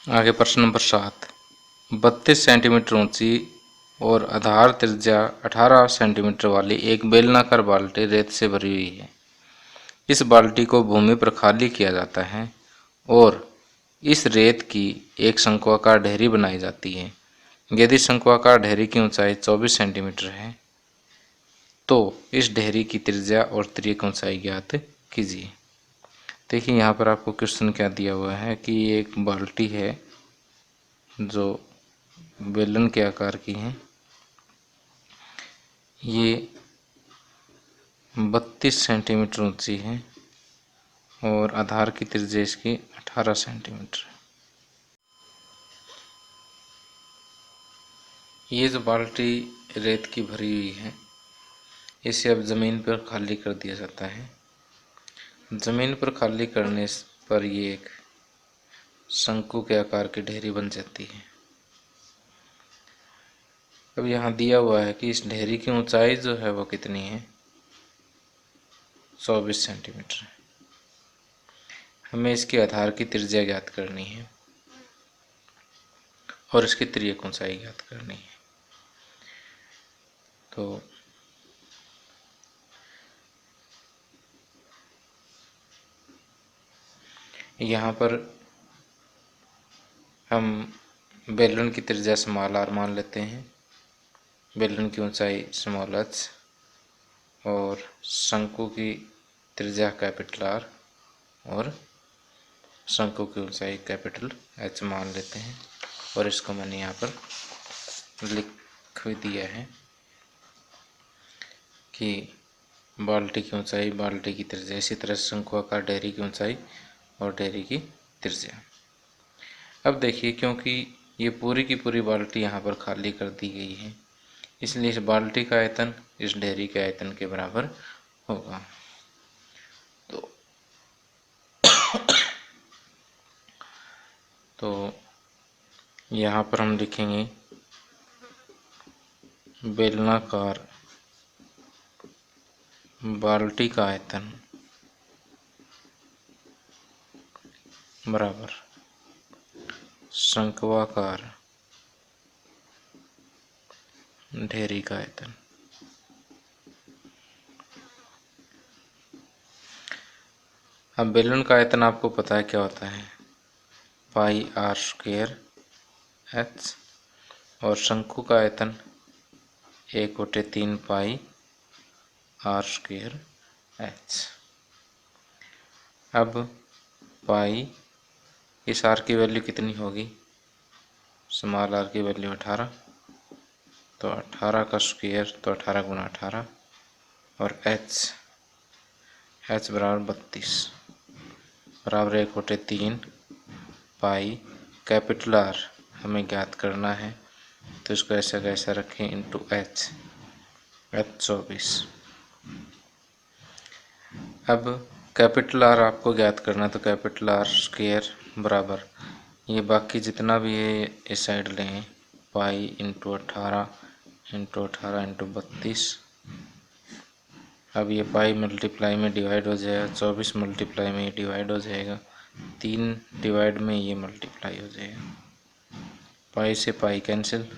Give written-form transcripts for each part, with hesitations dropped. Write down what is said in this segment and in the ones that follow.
आगे प्रश्न number 7। 32 centimetre ऊंची और आधार त्रिज्या 18 सेंटीमीटर वाली एक बेलनाकार बाल्टी रेत से भरी हुई है। इस बाल्टी को भूमि पर खाली किया जाता है और इस रेत की एक शंक्वाकार ढेरी बनाई जाती है। यदि शंक्वाकार ढेरी की ऊंचाई 24 सेंटीमीटर है तो इस ढेरी की त्रिज्या और तिर्यक ऊंचाई ज्ञात कीजिए। देखिए यहाँ पर आपको क्वेश्चन क्या दिया हुआ है कि एक बाल्टी है जो बेलन के आकार की है। ये 32 सेंटीमीटर ऊंची है और आधार की त्रिज्या इसकी 18 सेंटीमीटर है। ये जो बाल्टी रेत की भरी हुई है इसे अब ज़मीन पर खाली कर दिया जाता है। ज़मीन पर खाली करने पर ये एक शंकु के आकार की ढेरी बन जाती है। अब यहाँ दिया हुआ है कि इस ढेरी की ऊंचाई जो है वो कितनी है, 24 सेंटीमीटर है। हमें इसके आधार की त्रिज्या ज्ञात करनी है और इसकी तिर्यक ऊंचाई ज्ञात करनी है। तो यहाँ पर हम बेलन की त्रिज्या स्मॉल आर मान लेते हैं, बेलन की ऊंचाई स्मॉल एच और शंकु की त्रिज्या कैपिटल आर और शंकु की ऊंचाई कैपिटल एच मान लेते हैं और इसको मैंने यहाँ पर लिख भी दिया है कि बाल्टी की ऊंचाई, बाल्टी की त्रिज्या, इसी तरह शंक्वाकार ढेरी की ऊंचाई और ढेरी की त्रिज्या। अब देखिए क्योंकि ये पूरी की पूरी बाल्टी यहाँ पर खाली कर दी गई है इसलिए इस बाल्टी का आयतन इस ढेरी के आयतन के बराबर होगा। तो यहाँ पर हम लिखेंगे बेलनाकार बाल्टी का आयतन बराबर शंक्वाकार ढेरी का आयतन। अब बेलन का आयतन आपको पता है क्या होता है, पाई आर स्क्वायर एच, और शंकु का आयतन 1/3 पाई आर स्क्वायर एच। अब पाई, इस आर की वैल्यू कितनी होगी, स्मॉल आर की वैल्यू 18, तो 18 का स्क्वायर तो 18 गुना 18 और एच बराबर 32 बराबर 1/3 पाई कैपिटल आर हमें ज्ञात करना है तो इसको ऐसा कैसा रखें इंटू एच 24। अब कैपिटल आर आपको ज्ञात करना है तो कैपिटल आर स्क्वायर बराबर ये बाकी जितना भी है इस साइड लें, पाई इंटू 18 इंटू 18 इंटू 32। अब ये पाई मल्टीप्लाई में डिवाइड हो जाएगा, 24 मल्टीप्लाई में ये डिवाइड हो जाएगा, 3 डिवाइड में ये मल्टीप्लाई हो जाएगा, पाई से पाई कैंसिल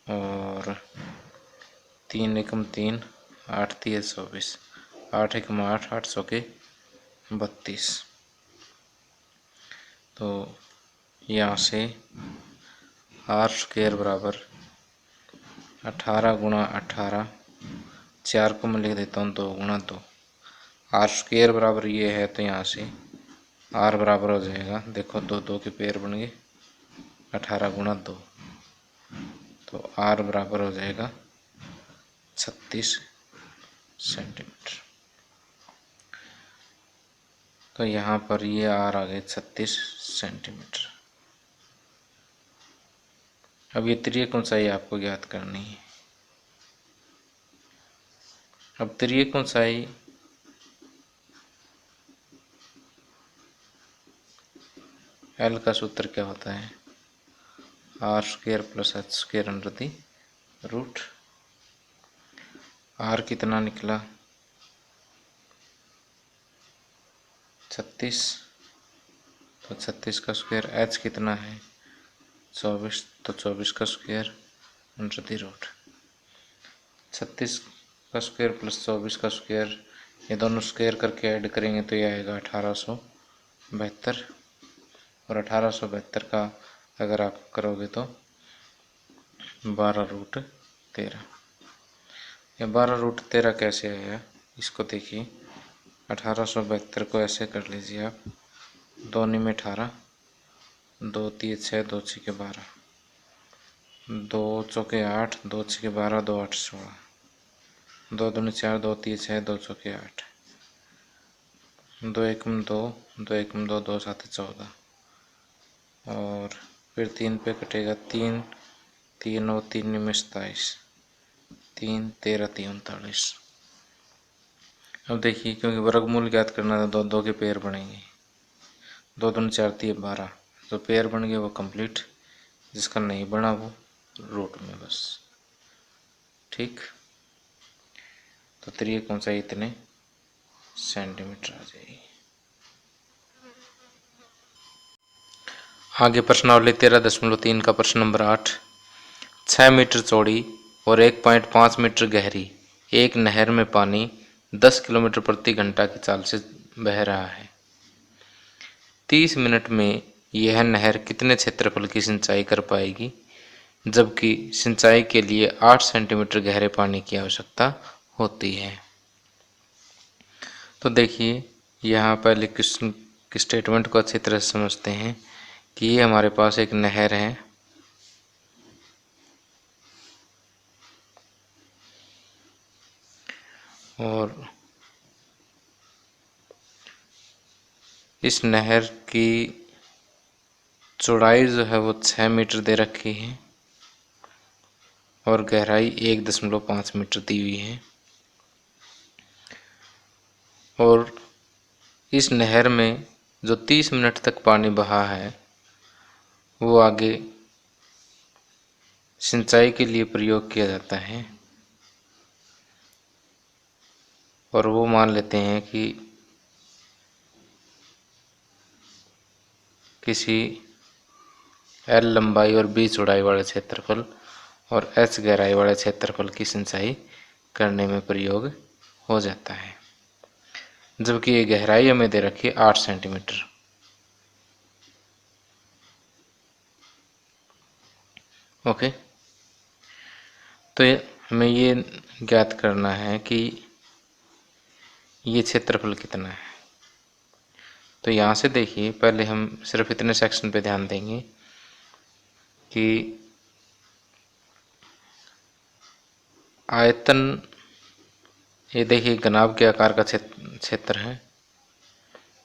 और 3 एकम 3 8 3 24, 8 एकम 8 800 के 32। तो यहाँ से आर स्क्वायर बराबर 18 गुणा 18, 4 को मैं लिख देता हूँ 2 गुणा 2, आर स्क्वायर बराबर ये है तो यहाँ से आर बराबर हो जाएगा, देखो 2 2 के पेयर बन गए, 18 गुणा 2, तो आर बराबर हो जाएगा 36 सेंटीमीटर। तो यहाँ पर ये आर आ गए 36 सेंटीमीटर। अब ये तिर्यक ऊंचाई आपको ज्ञात करनी है। अब तिर्यक ऊंचाई एल का सूत्र क्या होता है, R square plus H square under the root. R कितना निकला 36, तो 36 का स्क्वायर। एच कितना है 24, तो 24 का स्क्वायर अंडर द रूट 36 का स्क्वायर प्लस 24 का स्क्वायर, ये दोनों स्क्वायर करके ऐड करेंगे तो ये आएगा 1872। और 1872 का अगर आप करोगे तो 12√13। ये 12√13 कैसे आया इसको देखिए। 1872 को ऐसे कर लीजिए आप, 2 में 18, 2 3 6, 2 6 12, 2 चौके 8, 2 6 12, 2 8 16, 2 दूनी 4, 2 3 6, 2 चौके 8, 2 एकम 2, 2 एकम 2, 2 7 14, और फिर 3 पे कटेगा 3, 3 और 3 में 27, 3 13 3 39। अब देखिए क्योंकि वर्गमूल ज्ञात करना था, दो दो के पेयर बनेंगे, 2 दूनी 4 3 12, जो पेयर बन गए वो कंप्लीट, जिसका नहीं बना वो रूट में बस। ठीक, तो त्रिज्या ऊंचाई इतने सेंटीमीटर आ जाएगी। आगे प्रश्नावली 13.3 का प्रश्न नंबर 8। 6 मीटर चौड़ी और 1.5 मीटर गहरी एक नहर में पानी 10 किलोमीटर प्रति घंटा की चाल से बह रहा है। 30 मिनट में यह नहर कितने क्षेत्रफल की सिंचाई कर पाएगी, जबकि सिंचाई के लिए 8 सेंटीमीटर गहरे पानी की आवश्यकता होती है। तो देखिए यहाँ पहले क्वेश्चन की स्टेटमेंट को अच्छी तरह से समझते हैं कि ये हमारे पास एक नहर है और इस नहर की चौड़ाई जो है वो 6 मीटर दे रखी है और गहराई 1.5 मीटर दी हुई है। और इस नहर में जो 30 मिनट तक पानी बहा है वो आगे सिंचाई के लिए प्रयोग किया जाता है। और वो मान लेते हैं कि किसी L लंबाई और B चौड़ाई वाले क्षेत्रफल और H गहराई वाले क्षेत्रफल की सिंचाई करने में प्रयोग हो जाता है, जबकि ये गहराई हमें दे रखी है 8 सेंटीमीटर। ओके, तो हमें ये ज्ञात करना है कि ये क्षेत्रफल कितना है। तो यहाँ से देखिए पहले हम सिर्फ इतने सेक्शन पे ध्यान देंगे कि आयतन, ये देखिए घनाभ के आकार का क्षेत्र है,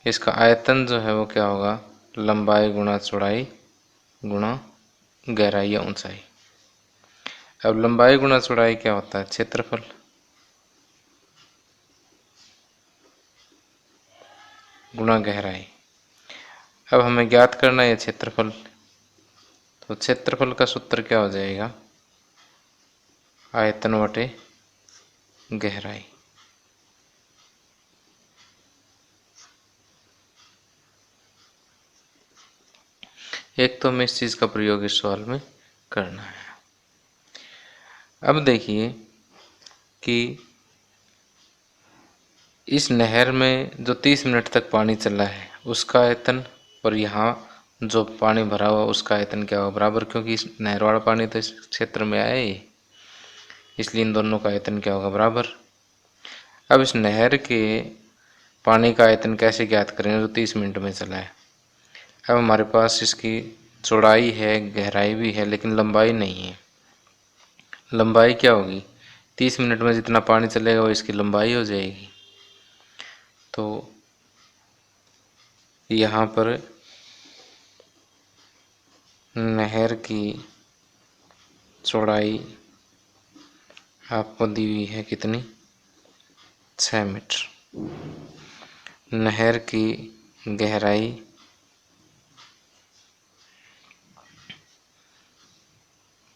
इसका आयतन जो है वो क्या होगा, लंबाई गुणा चौड़ाई गुणा गहराई या ऊंचाई। अब लंबाई गुणा चौड़ाई क्या होता है, क्षेत्रफल, गुणा गहराई। अब हमें ज्ञात करना है क्षेत्रफल, तो क्षेत्रफल का सूत्र क्या हो जाएगा, आयतन बटे गहराई। एक तो हमें इस चीज का प्रयोग इस सवाल में करना है। अब देखिए कि इस नहर में जो 30 मिनट तक पानी चला है उसका आयतन और यहाँ जो पानी भरा हुआ उसका आयतन क्या होगा, बराबर, क्योंकि इस नहर वाला पानी तो इस क्षेत्र में आया ही, इसलिए इन दोनों का आयतन क्या होगा, बराबर। अब इस नहर के पानी का आयतन कैसे ज्ञात करेंगे जो 30 मिनट में चला है। अब हमारे पास इसकी चौड़ाई है, गहराई भी है, लेकिन लंबाई नहीं है। लंबाई क्या होगी, 30 मिनट में जितना पानी चलेगा वो इसकी लंबाई हो जाएगी। तो यहाँ पर नहर की चौड़ाई आपको दी हुई है कितनी, 6 मीटर। नहर की गहराई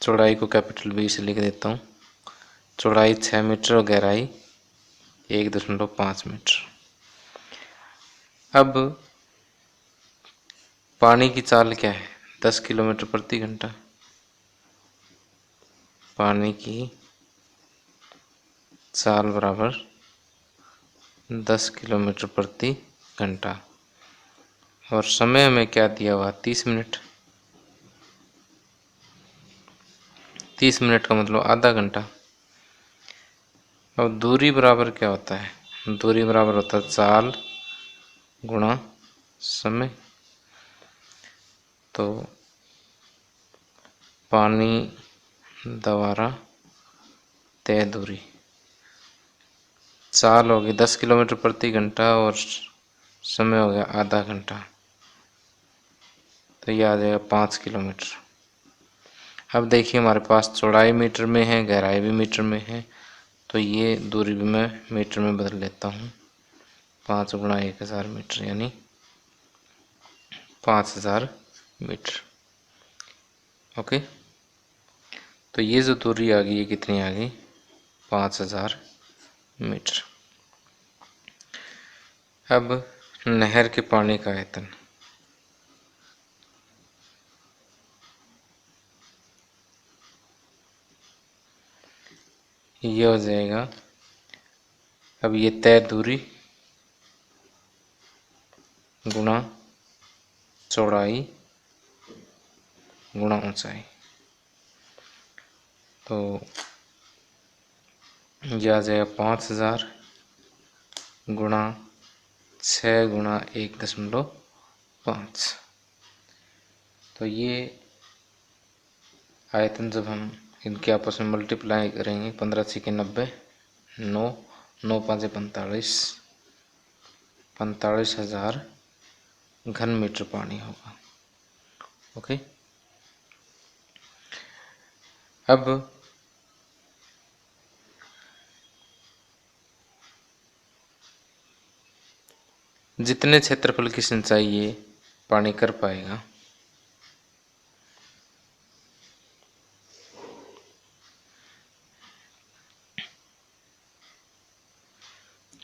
चौड़ाई को कैपिटल B से लिख देता हूँ, चौड़ाई 6 मीटर और गहराई 1.5 मीटर। अब पानी की चाल क्या है? 10 किलोमीटर प्रति घंटा। पानी की चाल बराबर 10 किलोमीटर प्रति घंटा। और समय हमें क्या दिया हुआ? 30 मिनट। 30 मिनट का मतलब आधा घंटा। अब दूरी बराबर क्या होता है? दूरी बराबर होता है चाल गुणा समय। तो पानी द्वारा तय दूरी, चाल होगी 10 किलोमीटर प्रति घंटा और समय हो गया आधा घंटा, तो ये आ जाएगा 5 किलोमीटर। अब देखिए हमारे पास चौड़ाई मीटर में है, गहराई भी मीटर में है, तो ये दूरी भी मैं मीटर में बदल लेता हूँ। 5 गुणा 1000 मीटर यानी 5000 मीटर। ओके, तो ये जो दूरी आ गई ये कितनी आ गई? 5000 मीटर। अब नहर के पानी का आयतन, ये हो जाएगा, अब ये तय दूरी गुणा चौड़ाई गुणा ऊंचाई, तो यह आ जाएगा 5000 गुणा 6 गुणा 1.5। तो ये आयतन जब हम इनके आपस में मल्टीप्लाई करेंगे, 15 छक्के 90, 9 9 पाँचे 45, 45,000 घन मीटर पानी होगा। ओके, अब जितने क्षेत्रफल की सिंचाई ये पानी कर पाएगा,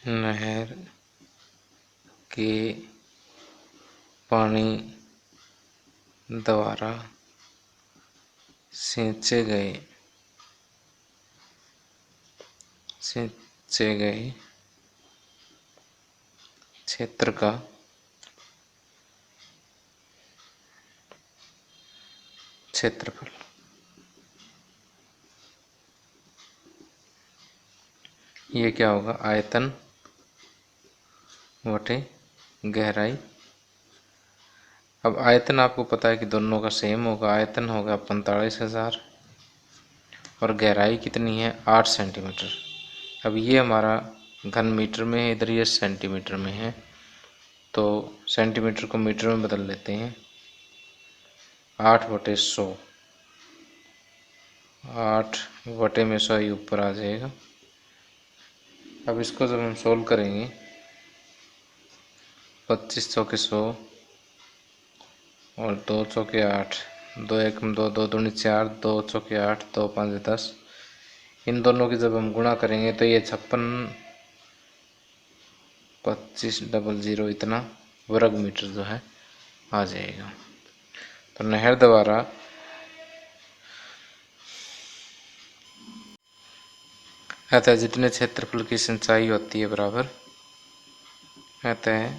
नहर के पानी द्वारा सींचे गए क्षेत्र का क्षेत्रफल, ये क्या होगा? आयतन बटे गहराई। अब आयतन आपको पता है कि दोनों का सेम होगा, आयतन होगा 45,000 और गहराई कितनी है? 8 सेंटीमीटर। अब ये हमारा घन मीटर में है, इधर ये सेंटीमीटर में है, तो सेंटीमीटर को मीटर में बदल लेते हैं। 8/100, 8/100 ही ऊपर आ जाएगा। अब इसको जब हम सोल्व करेंगे, 25 चौके 100 और 2 चौके 8, 2 एकम 2, 2 दूनी 4, 2 चौके 8, 2 5 10, इन दोनों की जब हम गुणा करेंगे तो ये 56,2500 इतना वर्ग मीटर जो है आ जाएगा। तो नहर द्वारा अतः जितने क्षेत्रफल की सिंचाई होती है बराबर, अतः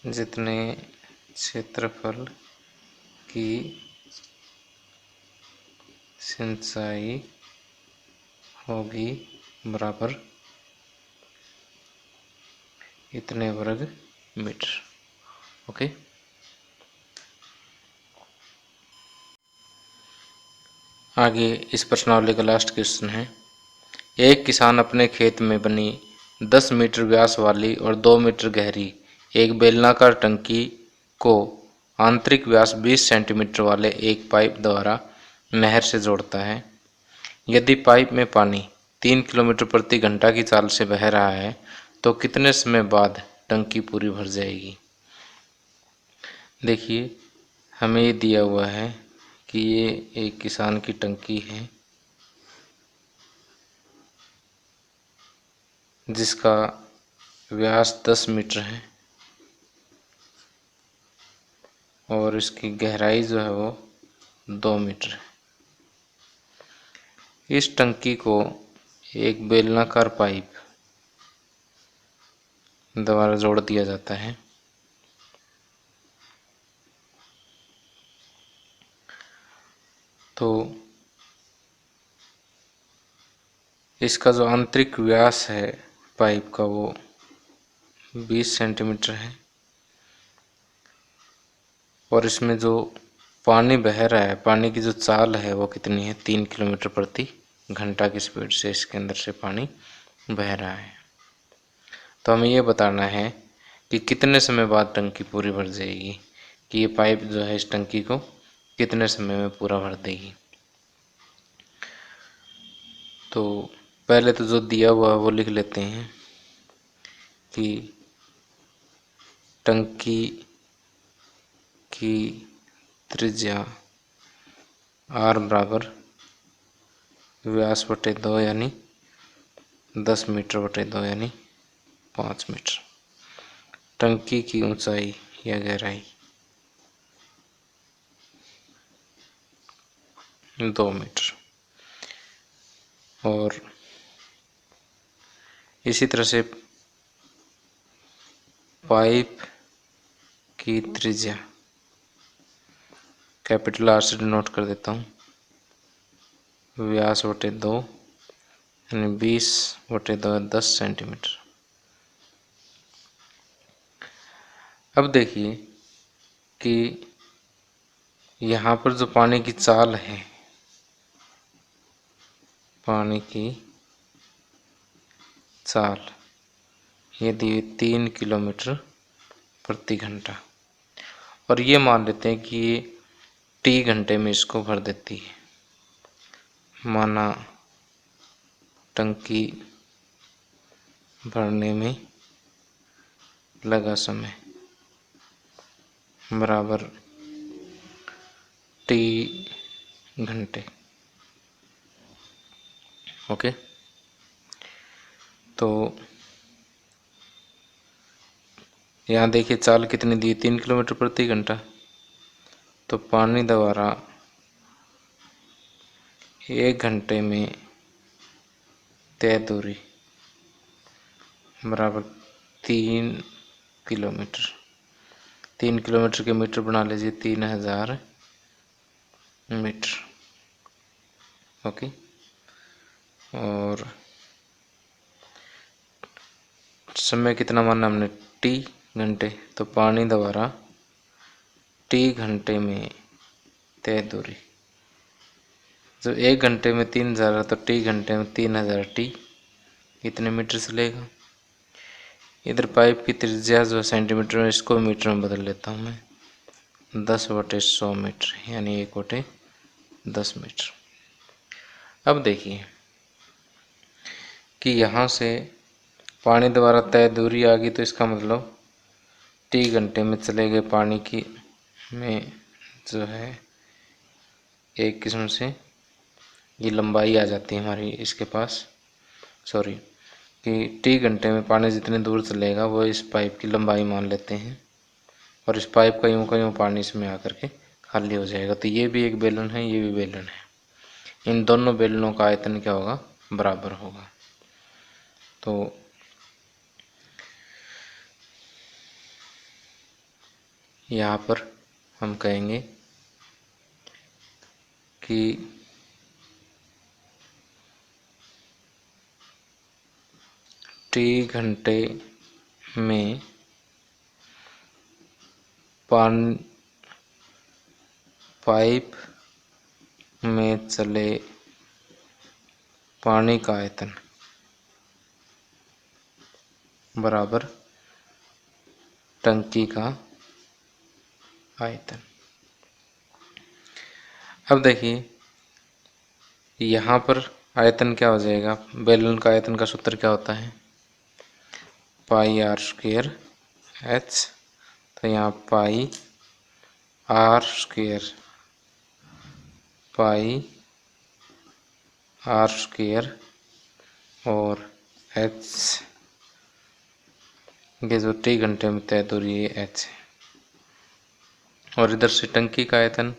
जितने क्षेत्रफल की सिंचाई होगी बराबर इतने वर्ग मीटर। ओके, आगे इस प्रश्नावली का लास्ट क्वेश्चन है। एक किसान अपने खेत में बनी 10 मीटर व्यास वाली और 2 मीटर गहरी एक बेलनाकार टंकी को आंतरिक व्यास 20 सेंटीमीटर वाले एक पाइप द्वारा नहर से जोड़ता है। यदि पाइप में पानी 3 किलोमीटर प्रति घंटा की चाल से बह रहा है तो कितने समय बाद टंकी पूरी भर जाएगी? देखिए हमें ये दिया हुआ है कि ये एक किसान की टंकी है जिसका व्यास 10 मीटर है और इसकी गहराई जो है वो 2 मीटर है। इस टंकी को एक बेलनाकार पाइप द्वारा जोड़ दिया जाता है। तो इसका जो आंतरिक व्यास है पाइप का वो 20 सेंटीमीटर है और इसमें जो पानी बह रहा है, पानी की जो चाल है वो कितनी है, 3 किलोमीटर प्रति घंटा की स्पीड से इसके अंदर से पानी बह रहा है। तो हमें ये बताना है कि कितने समय बाद टंकी पूरी भर जाएगी, कि ये पाइप जो है इस टंकी को कितने समय में पूरा भर देगी। तो पहले तो जो दिया हुआ है वो लिख लेते हैं कि टंकी की त्रिज्या r बराबर व्यास बटे 2 यानी 10 मीटर बटे 2 यानी 5 मीटर। टंकी की ऊंचाई या गहराई 2 मीटर। और इसी तरह से पाइप की त्रिज्या कैपिटल R से डिनोट कर देता हूँ, व्यास बटे 2 यानी 20 बटे 2 10 सेंटीमीटर। अब देखिए कि यहाँ पर जो पानी की चाल है, पानी की चाल ये दी 3 किलोमीटर प्रति घंटा, और ये मान लेते हैं कि ये टी घंटे में इसको भर देती है। माना टंकी भरने में लगा समय बराबर टी घंटे। ओके, तो यहाँ देखिए चाल कितनी दी, 3 किलोमीटर प्रति घंटा। तो पानी द्वारा 1 घंटे में तय दूरी बराबर 3 किलोमीटर। 3 किलोमीटर के मीटर बना लीजिए, 3000 मीटर। ओके, और समय कितना माना हमने, टी घंटे। तो पानी द्वारा टी घंटे में तय दूरी, जो 1 घंटे में 3000 है तो टी घंटे में 3000 टी इतने मीटर से लेगा। इधर पाइप की त्रिज्या जो सेंटीमीटर में, इसको मीटर में बदल लेता हूँ मैं, 10/100 मीटर यानी 1/10 मीटर। अब देखिए कि यहाँ से पानी द्वारा तय दूरी आ गई, तो इसका मतलब टी घंटे में चले गए पानी की में जो है एक किस्म से ये लंबाई आ जाती है हमारी इसके पास, सॉरी, कि टी घंटे में पानी जितने दूर चलेगा वो इस पाइप की लंबाई मान लेते हैं, और इस पाइप का यूँ पानी इसमें आकर के खाली हो जाएगा। तो ये भी एक बेलन है, ये भी बेलन है। इन दोनों बेलनों का आयतन क्या होगा, बराबर होगा। तो यहाँ पर हम कहेंगे कि टी घंटे में पाइप में चले पानी का आयतन बराबर टंकी का आयतन। अब देखिए यहाँ पर आयतन क्या हो जाएगा, बेलन का आयतन का सूत्र क्या होता है, पाई आर स्क्वायर एच। तो यहाँ pi R square pi R square और एच, ये जो टी घंटे में तय दूरी है एच है। और इधर से टंकी का आयतन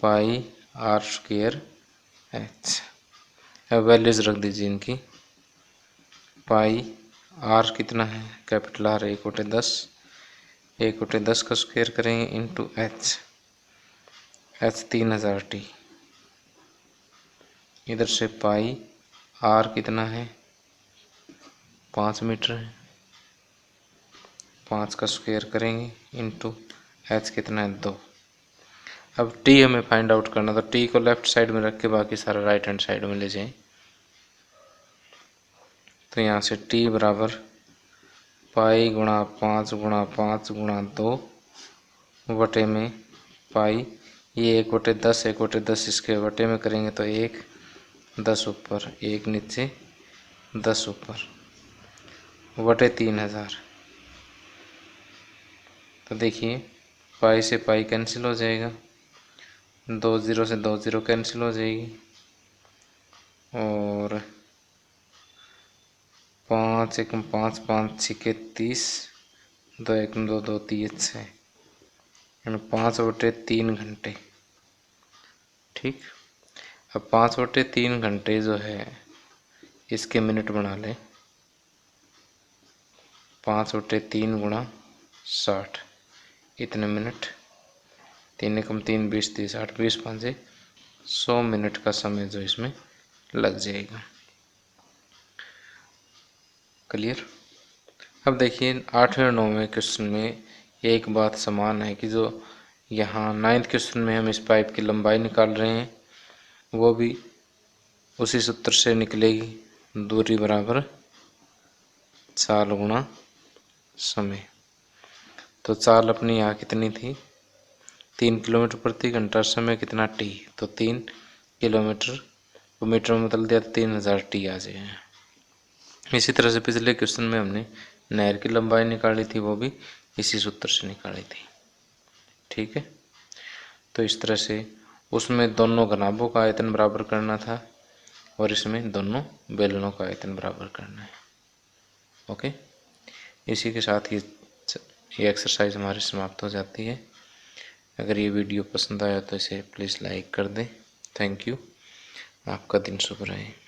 पाई आर स्क्वायर एच। अब वैल्यूज रख दीजिए इनकी। पाई आर कितना है, कैपिटल आर 1/10, 1/10 का स्क्वायर करेंगे इंटू एच, एच 3000 टी। इधर से पाई आर कितना है 5 मीटर है, 5 का स्क्वायर करेंगे इंटू एच कितना है 2। अब टी हमें फाइंड आउट करना, तो टी को लेफ्ट साइड में रख के बाकी सारा राइट हैंड साइड में ले जाएं। तो यहाँ से टी बराबर पाई गुणा 5 गुणा 5 गुणा 2 बटे में पाई, ये 1/10, 1/10 इसके बटे में करेंगे तो 1, 10 ऊपर 1 नीचे 10 ऊपर बटे 3000। तो देखिए पाई से पाई कैंसिल हो जाएगा, 2 0 से 2 0 कैंसिल हो जाएगी, और 5 1 5 5 6 30, 2 1 2 2 3 6, 5/3 घंटे। ठीक, अब 5/3 घंटे जो है इसके मिनट बना लें, 5/3 गुणा 60, इतने मिनट, 3 एकम 3 20 30 8 20 5 100 मिनट का समय जो इसमें लग जाएगा। क्लियर। अब देखिए 8वें और 9वें क्वेश्चन में एक बात समान है कि जो यहाँ 9th क्वेश्चन में हम इस पाइप की लंबाई निकाल रहे हैं वो भी उसी सूत्र से निकलेगी, दूरी बराबर चाल गुणा समय। तो चाल अपनी यहाँ कितनी थी 3 किलोमीटर प्रति घंटा, समय कितना टी, तो 3 किलोमीटर को मीटर में बदल दिया तो 3000 टी आ जाएगा। इसी तरह से पिछले क्वेश्चन में हमने नहर की लंबाई निकाली थी, वो भी इसी सूत्र से निकाली थी। ठीक है, तो इस तरह से उसमें दोनों घनाभों का आयतन बराबर करना था और इसमें दोनों बेलनों का आयतन बराबर करना है। ओके, इसी के साथ ये एक्सरसाइज हमारी समाप्त हो जाती है। अगर ये वीडियो पसंद आया तो इसे प्लीज़ लाइक कर दें। थैंक यू, आपका दिन शुभ रहे।